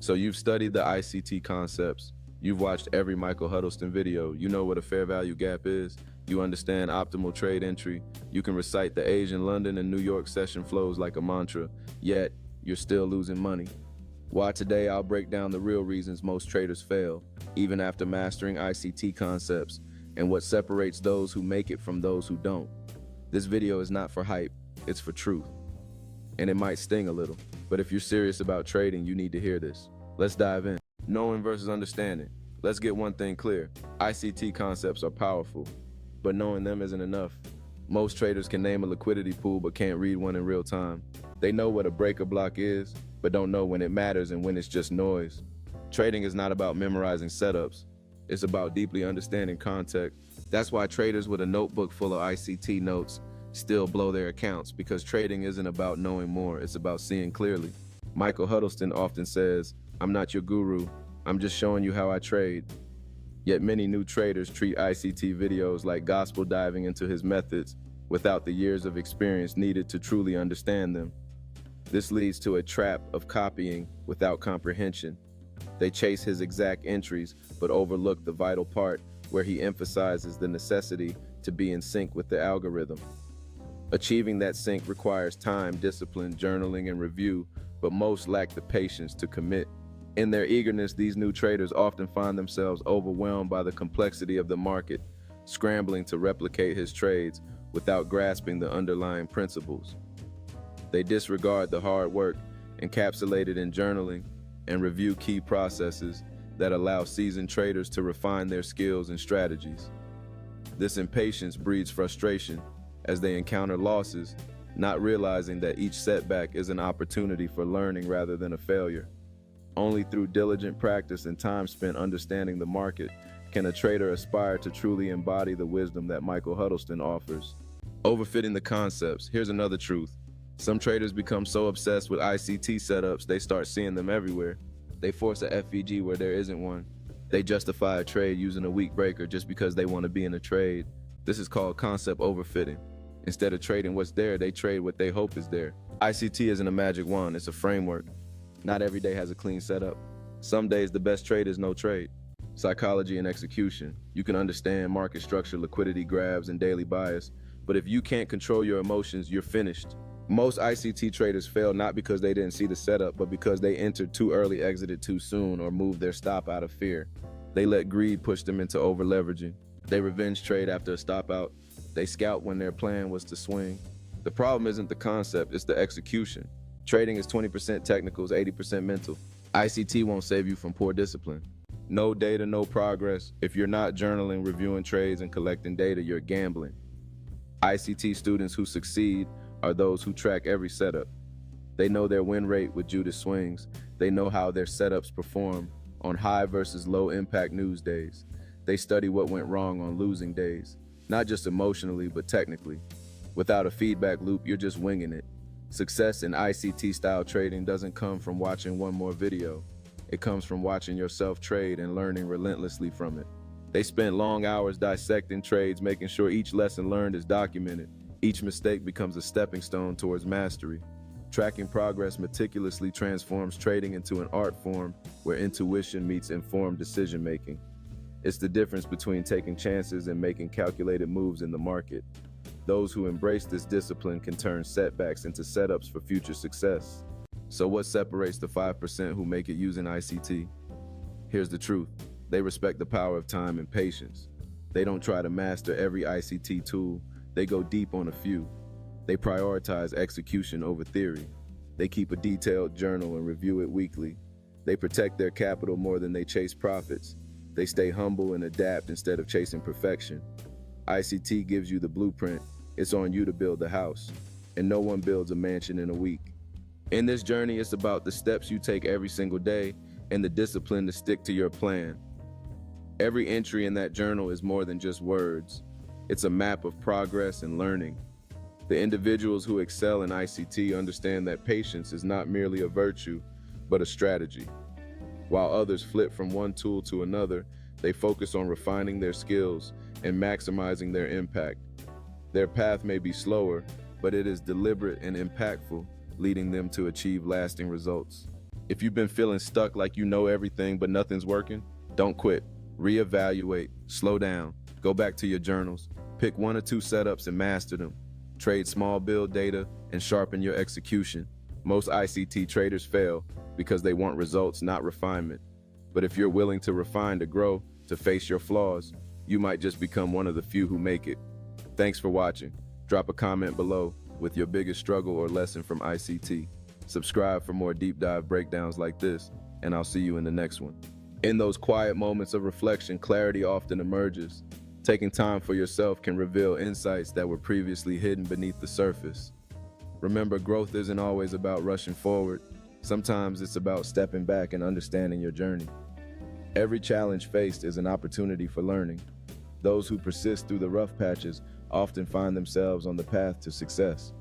So you've studied the ICT concepts, you've watched every Michael Huddleston video, you know what a fair value gap is, you understand optimal trade entry, you can recite the Asian, London, and New York session flows like a mantra, yet you're still losing money. Why today I'll break down the real reasons most traders fail, even after mastering ICT concepts, and what separates those who make it from those who don't. This video is not for hype, it's for truth. And it might sting a little, but if you're serious about trading, you need to hear this. Let's dive in. Knowing versus understanding. Let's get one thing clear. ICT concepts are powerful, but knowing them isn't enough. Most traders can name a liquidity pool but can't read one in real time. They know what a breaker block is, but don't know when it matters and when it's just noise. Trading is not about memorizing setups. It's about deeply understanding context. That's why traders with a notebook full of ICT notes still blow their accounts, because trading isn't about knowing more, it's about seeing clearly. Michael Huddleston often says, "I'm not your guru, I'm just showing you how I trade." Yet many new traders treat ICT videos like gospel diving into his methods without the years of experience needed to truly understand them. This leads to a trap of copying without comprehension. They chase his exact entries, but overlook the vital part where he emphasizes the necessity to be in sync with the algorithm. Achieving that sync requires time, discipline, journaling, and review, but most lack the patience to commit. In their eagerness, these new traders often find themselves overwhelmed by the complexity of the market, scrambling to replicate his trades without grasping the underlying principles. They disregard the hard work encapsulated in journaling and review key processes that allow seasoned traders to refine their skills and strategies. This impatience breeds frustration as they encounter losses, not realizing that each setback is an opportunity for learning rather than a failure. Only through diligent practice and time spent understanding the market can a trader aspire to truly embody the wisdom that Michael Huddleston offers. Overfitting the concepts. Here's another truth. Some traders become so obsessed with ICT setups they start seeing them everywhere. They force a FVG where there isn't one. They justify a trade using a weak breaker just because they want to be in a trade. This is called concept overfitting. Instead of trading what's there, they trade what they hope is there. ICT isn't a magic wand, it's a framework. Not every day has a clean setup. Some days the best trade is no trade. Psychology and execution. You can understand market structure, liquidity grabs, and daily bias, but if you can't control your emotions, you're finished. Most ICT traders fail not because they didn't see the setup, but because they entered too early, exited too soon, or moved their stop out of fear. They let greed push them into over-leveraging. They revenge trade after a stop out. They scout when their plan was to swing. The problem isn't the concept, it's the execution. Trading is 20% technicals, 80% mental. ICT won't save you from poor discipline. No data, no progress. If you're not journaling, reviewing trades, and collecting data, you're gambling. ICT students who succeed are those who track every setup. They know their win rate with Judas swings. They know how their setups perform on high versus low impact news days. They study what went wrong on losing days, not just emotionally, but technically. Without a feedback loop, you're just winging it. Success in ICT style trading doesn't come from watching one more video. It comes from watching yourself trade and learning relentlessly from it. They spend long hours dissecting trades, making sure each lesson learned is documented. Each mistake becomes a stepping stone towards mastery. Tracking progress meticulously transforms trading into an art form where intuition meets informed decision-making. It's the difference between taking chances and making calculated moves in the market. Those who embrace this discipline can turn setbacks into setups for future success. So what separates the 5% who make it using ICT? Here's the truth. They respect the power of time and patience. They don't try to master every ICT tool. They go deep on a few. They prioritize execution over theory. They keep a detailed journal and review it weekly. They protect their capital more than they chase profits. They stay humble and adapt instead of chasing perfection. ICT gives you the blueprint. It's on you to build the house. And no one builds a mansion in a week. In this journey, it's about the steps you take every single day and the discipline to stick to your plan. Every entry in that journal is more than just words. It's a map of progress and learning. The individuals who excel in ICT understand that patience is not merely a virtue, but a strategy. While others flip from one tool to another, they focus on refining their skills and maximizing their impact. Their path may be slower, but it is deliberate and impactful, leading them to achieve lasting results. If you've been feeling stuck like you know everything but nothing's working, don't quit. Reevaluate, slow down, go back to your journals, pick 1 or 2 setups and master them. Trade small build data and sharpen your execution. Most ICT traders fail because they want results, not refinement. But if you're willing to refine to grow, to face your flaws, you might just become one of the few who make it. Thanks for watching. Drop a comment below with your biggest struggle or lesson from ICT. Subscribe for more deep dive breakdowns like this, and I'll see you in the next one. In those quiet moments of reflection, clarity often emerges. Taking time for yourself can reveal insights that were previously hidden beneath the surface. Remember, growth isn't always about rushing forward. Sometimes it's about stepping back and understanding your journey. Every challenge faced is an opportunity for learning. Those who persist through the rough patches often find themselves on the path to success.